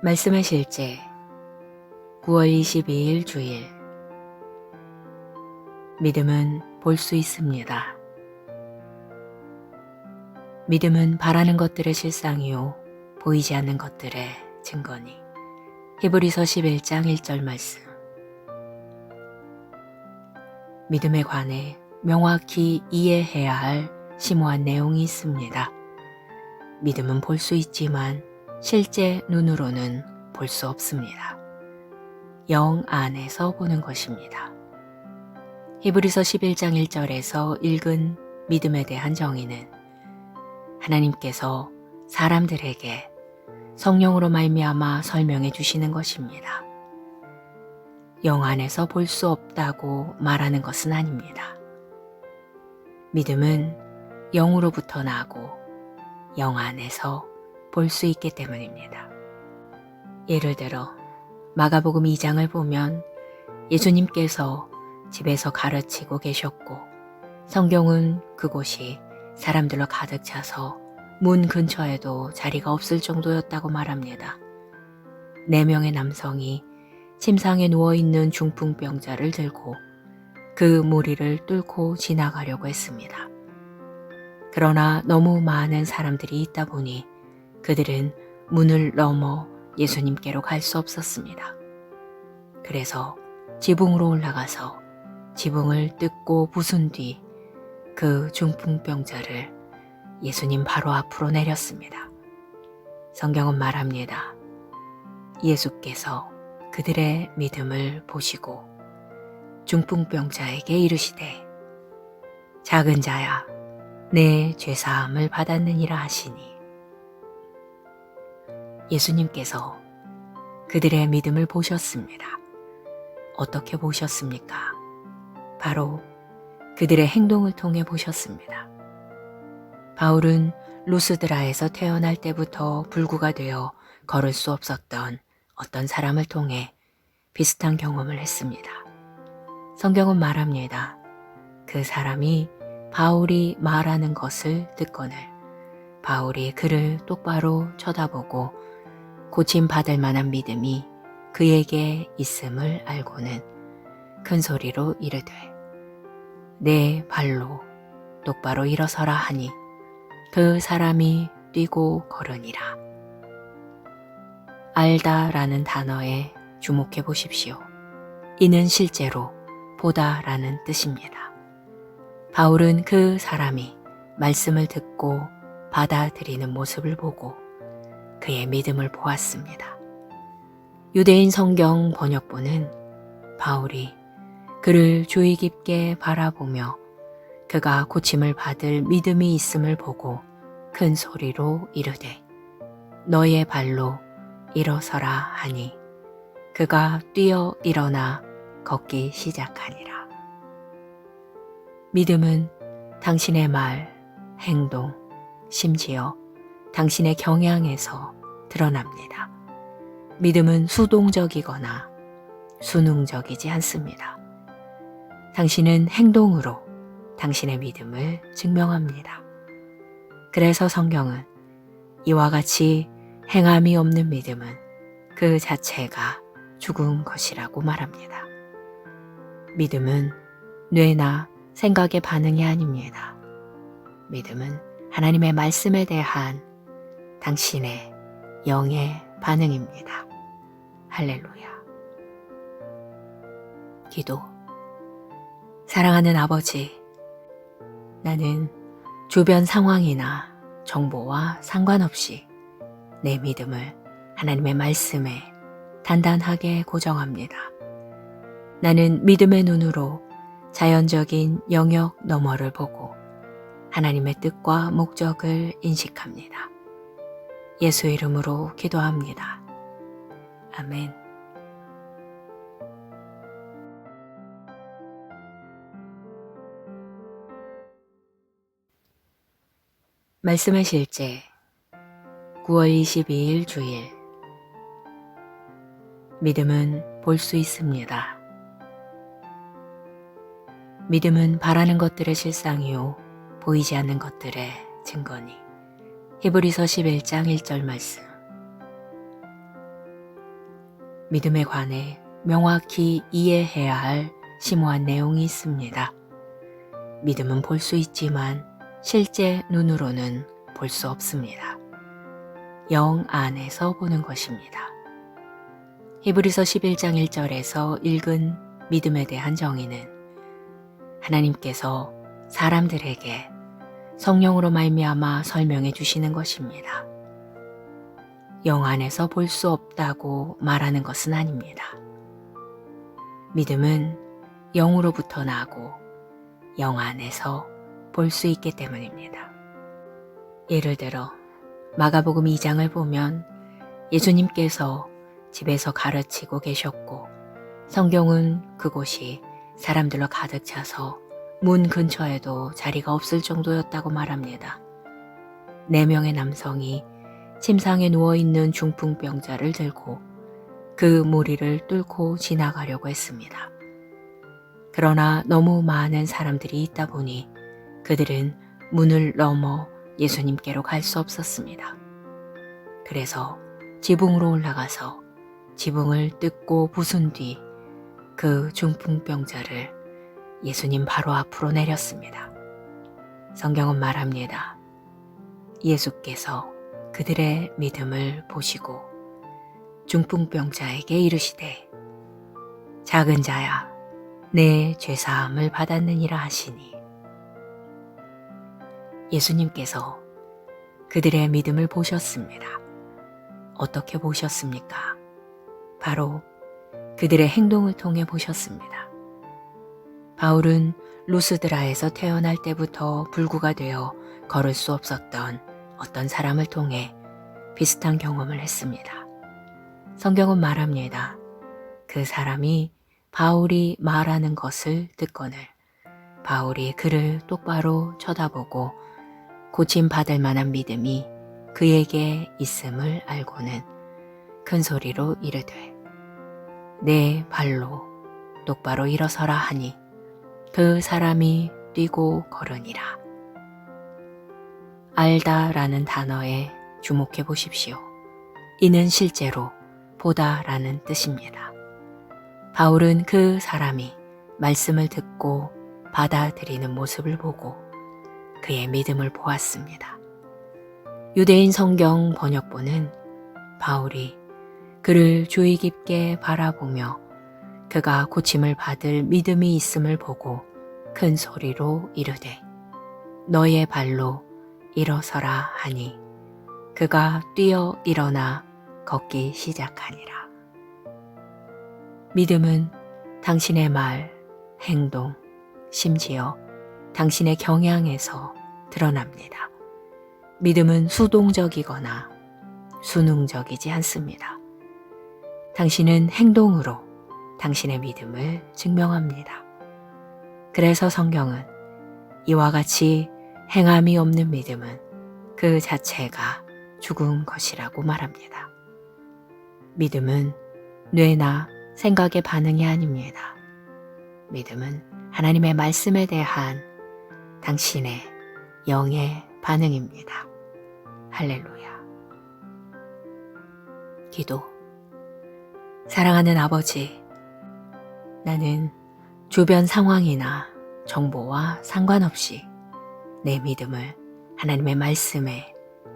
말씀의 실제 9월 22일 주일. 믿음은 볼 수 있습니다. 믿음은 바라는 것들의 실상이요 보이지 않는 것들의 증거니. 히브리서 11장 1절 말씀. 믿음에 관해 명확히 이해해야 할 심오한 내용이 있습니다. 믿음은 볼 수 있지만 실제 눈으로는 볼 수 없습니다. 영 안에서 보는 것입니다. 히브리서 11장 1절에서 읽은 믿음에 대한 정의는 하나님께서 사람들에게 성령으로 말미암아 설명해 주시는 것입니다. 영 안에서 볼 수 없다고 말하는 것은 아닙니다. 믿음은 영으로부터 나고 영 안에서 볼 수 있기 때문입니다. 예를 들어 마가복음 2장을 보면 예수님께서 집에서 가르치고 계셨고 성경은 그곳이 사람들로 가득 차서 문 근처에도 자리가 없을 정도였다고 말합니다. 4명의 남성이 침상에 누워있는 중풍병자를 들고 그 무리를 뚫고 지나가려고 했습니다. 그러나 너무 많은 사람들이 있다 보니 그들은 문을 넘어 예수님께로 갈 수 없었습니다. 그래서 지붕으로 올라가서 지붕을 뜯고 부순 뒤 그 중풍병자를 예수님 바로 앞으로 내렸습니다. 성경은 말합니다. 예수께서 그들의 믿음을 보시고 중풍병자에게 이르시되 작은 자야 내 죄사함을 받았느니라 하시니. 예수님께서 그들의 믿음을 보셨습니다. 어떻게 보셨습니까? 바로 그들의 행동을 통해 보셨습니다. 바울은 루스드라에서 태어날 때부터 불구가 되어 걸을 수 없었던 어떤 사람을 통해 비슷한 경험을 했습니다. 성경은 말합니다. 그 사람이 바울이 말하는 것을 듣거늘 바울이 그를 똑바로 쳐다보고 고침받을 만한 믿음이 그에게 있음을 알고는 큰 소리로 이르되 내 발로 똑바로 일어서라 하니 그 사람이 뛰고 걸으니라. 알다라는 단어에 주목해 보십시오. 이는 실제로 보다라는 뜻입니다. 바울은 그 사람이 말씀을 듣고 받아들이는 모습을 보고 그의 믿음을 보았습니다. 유대인 성경 번역본은 바울이 그를 주의 깊게 바라보며 그가 고침을 받을 믿음이 있음을 보고 큰 소리로 이르되 너의 발로 일어서라 하니 그가 뛰어 일어나 걷기 시작하니라. 믿음은 당신의 말, 행동, 심지어 당신의 경향에서 드러납니다. 믿음은 수동적이거나 수능적이지 않습니다. 당신은 행동으로 당신의 믿음을 증명합니다. 그래서 성경은 이와 같이 행함이 없는 믿음은 그 자체가 죽은 것이라고 말합니다. 믿음은 뇌나 생각의 반응이 아닙니다. 믿음은 하나님의 말씀에 대한 당신의 영의 반응입니다. 할렐루야. 기도. 사랑하는 아버지, 나는 주변 상황이나 정보와 상관없이 내 믿음을 하나님의 말씀에 단단하게 고정합니다. 나는 믿음의 눈으로 자연적인 영역 너머를 보고 하나님의 뜻과 목적을 인식합니다. 예수 이름으로 기도합니다. 아멘. 말씀의 실제 9월 22일 주일. 믿음은 볼 수 있습니다. 믿음은 바라는 것들의 실상이요 보이지 않는 것들의 증거니. 히브리서 11장 1절 말씀. 믿음에 관해 명확히 이해해야 할 심오한 내용이 있습니다. 믿음은 볼 수 있지만 실제 눈으로는 볼 수 없습니다. 영 안에서 보는 것입니다. 히브리서 11장 1절에서 읽은 믿음에 대한 정의는 하나님께서 사람들에게 성령으로 말미암아 설명해 주시는 것입니다. 영 안에서 볼 수 없다고 말하는 것은 아닙니다. 믿음은 영으로부터 나고 영 안에서 볼 수 있기 때문입니다. 예를 들어 마가복음 2장을 보면 예수님께서 집에서 가르치고 계셨고 성경은 그곳이 사람들로 가득 차서 문 근처에도 자리가 없을 정도였다고 말합니다. 4명의 남성이 침상에 누워있는 중풍병자를 들고 그 무리를 뚫고 지나가려고 했습니다. 그러나 너무 많은 사람들이 있다 보니 그들은 문을 넘어 예수님께로 갈 수 없었습니다. 그래서 지붕으로 올라가서 지붕을 뜯고 부순 뒤 그 중풍병자를 예수님 바로 앞으로 내렸습니다. 성경은 말합니다. 예수께서 그들의 믿음을 보시고 중풍병자에게 이르시되 작은 자야 내 죄사함을 받았느니라 하시니 예수님께서 그들의 믿음을 보셨습니다. 어떻게 보셨습니까? 바로 그들의 행동을 통해 보셨습니다. 바울은 루스드라에서 태어날 때부터 불구가 되어 걸을 수 없었던 어떤 사람을 통해 비슷한 경험을 했습니다. 성경은 말합니다. 그 사람이 바울이 말하는 것을 듣거늘 바울이 그를 똑바로 쳐다보고 고침받을 만한 믿음이 그에게 있음을 알고는 큰 소리로 이르되 내 발로 똑바로 일어서라 하니 그 사람이 뛰고 걸으니라. 알다라는 단어에 주목해 보십시오. 이는 실제로 보다라는 뜻입니다. 바울은 그 사람이 말씀을 듣고 받아들이는 모습을 보고 그의 믿음을 보았습니다. 유대인 성경 번역본은 바울이 그를 주의 깊게 바라보며 그가 고침을 받을 믿음이 있음을 보고 큰 소리로 이르되 너의 발로 일어서라 하니 그가 뛰어 일어나 걷기 시작하니라. 믿음은 당신의 말, 행동, 심지어 당신의 경향에서 드러납니다. 믿음은 수동적이거나 수능적이지 않습니다. 당신은 행동으로 당신의 믿음을 증명합니다. 그래서 성경은 이와 같이 행함이 없는 믿음은 그 자체가 죽은 것이라고 말합니다. 믿음은 뇌나 생각의 반응이 아닙니다. 믿음은 하나님의 말씀에 대한 당신의 영의 반응입니다. 할렐루야. 기도. 사랑하는 아버지, 나는 주변 상황이나 정보와 상관없이 내 믿음을 하나님의 말씀에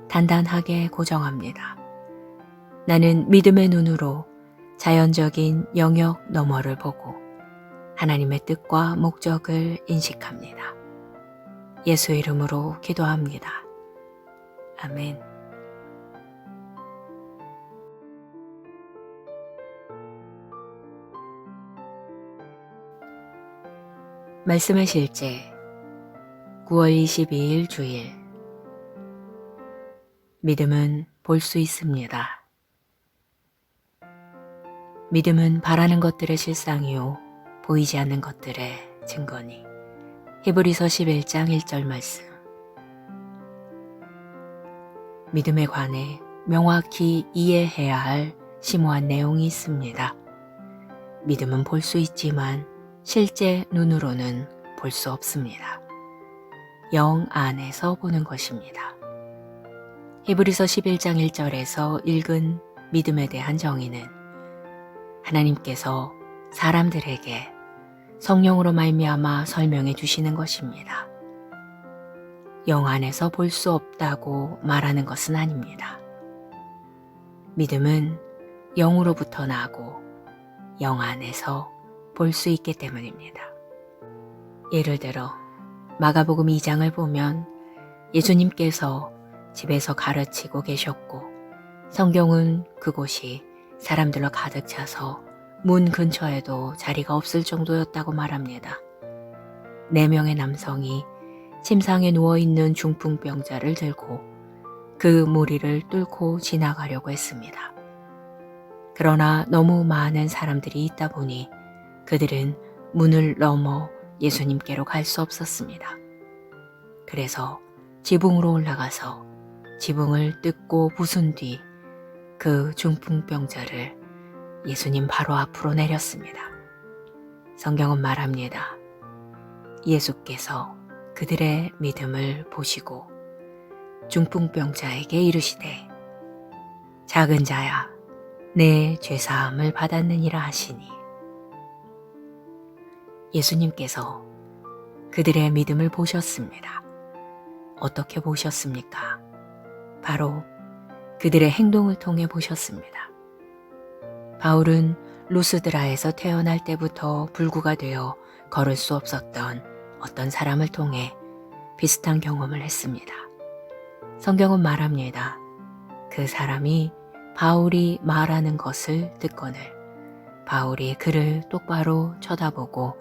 단단하게 고정합니다. 나는 믿음의 눈으로 자연적인 영역 너머를 보고 하나님의 뜻과 목적을 인식합니다. 예수 이름으로 기도합니다. 아멘. 말씀의 실제 9월 22일 주일. 믿음은 볼 수 있습니다. 믿음은 바라는 것들의 실상이요 보이지 않는 것들의 증거니. 히브리서 11장 1절 말씀. 믿음에 관해 명확히 이해해야 할 심오한 내용이 있습니다. 믿음은 볼 수 있지만 실제 눈으로는 볼 수 없습니다. 영 안에서 보는 것입니다. 히브리서 11장 1절에서 읽은 믿음에 대한 정의는 하나님께서 사람들에게 성령으로 말미암아 설명해 주시는 것입니다. 영 안에서 볼 수 없다고 말하는 것은 아닙니다. 믿음은 영으로부터 나고 영 안에서 볼 수 있기 때문입니다. 예를 들어 마가복음 2장을 보면 예수님께서 집에서 가르치고 계셨고 성경은 그곳이 사람들로 가득 차서 문 근처에도 자리가 없을 정도였다고 말합니다. 4명의 남성이 침상에 누워있는 중풍병자를 들고 그 무리를 뚫고 지나가려고 했습니다. 그러나 너무 많은 사람들이 있다 보니 그들은 문을 넘어 예수님께로 갈 수 없었습니다. 그래서 지붕으로 올라가서 지붕을 뜯고 부순 뒤 그 중풍병자를 예수님 바로 앞으로 내렸습니다. 성경은 말합니다. 예수께서 그들의 믿음을 보시고 중풍병자에게 이르시되 작은 자야 내 죄사함을 받았느니라 하시니 예수님께서 그들의 믿음을 보셨습니다. 어떻게 보셨습니까? 바로 그들의 행동을 통해 보셨습니다. 바울은 루스드라에서 태어날 때부터 불구가 되어 걸을 수 없었던 어떤 사람을 통해 비슷한 경험을 했습니다. 성경은 말합니다. 그 사람이 바울이 말하는 것을 듣거늘 바울이 그를 똑바로 쳐다보고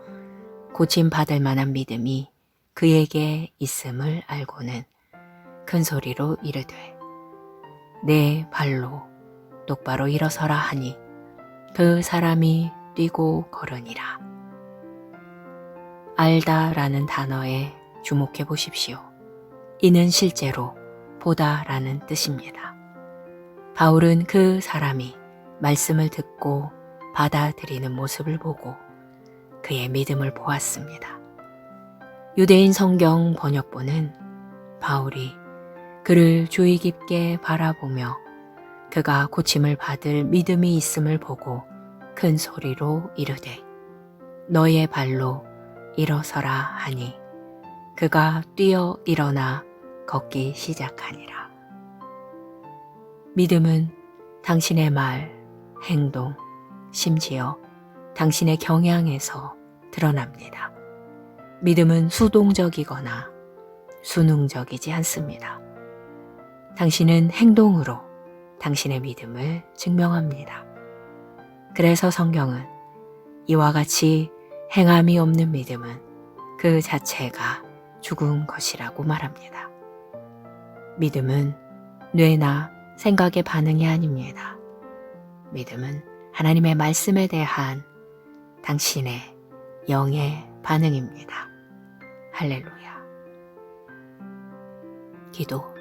고침받을 만한 믿음이 그에게 있음을 알고는 큰 소리로 이르되 내 발로 똑바로 일어서라 하니 그 사람이 뛰고 걸으니라. 알다라는 단어에 주목해 보십시오. 이는 실제로 보다라는 뜻입니다. 바울은 그 사람이 말씀을 듣고 받아들이는 모습을 보고 그의 믿음을 보았습니다. 유대인 성경 번역본은 바울이 그를 주의 깊게 바라보며 그가 고침을 받을 믿음이 있음을 보고 큰 소리로 이르되 너의 발로 일어서라 하니 그가 뛰어 일어나 걷기 시작하니라. 믿음은 당신의 말, 행동, 심지어 당신의 경향에서 드러납니다. 믿음은 수동적이거나 수능적이지 않습니다. 당신은 행동으로 당신의 믿음을 증명합니다. 그래서 성경은 이와 같이 행함이 없는 믿음은 그 자체가 죽은 것이라고 말합니다. 믿음은 뇌나 생각의 반응이 아닙니다. 믿음은 하나님의 말씀에 대한 당신의 영의 반응입니다. 할렐루야. 기도.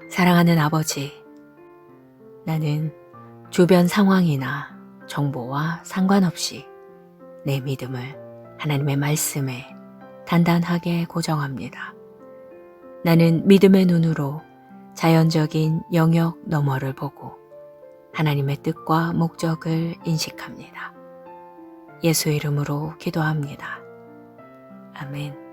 사랑하는 아버지, 나는 주변 상황이나 정보와 상관없이 내 믿음을 하나님의 말씀에 단단하게 고정합니다. 나는 믿음의 눈으로 자연적인 영역 너머를 보고 하나님의 뜻과 목적을 인식합니다. 예수 이름으로 기도합니다. 아멘.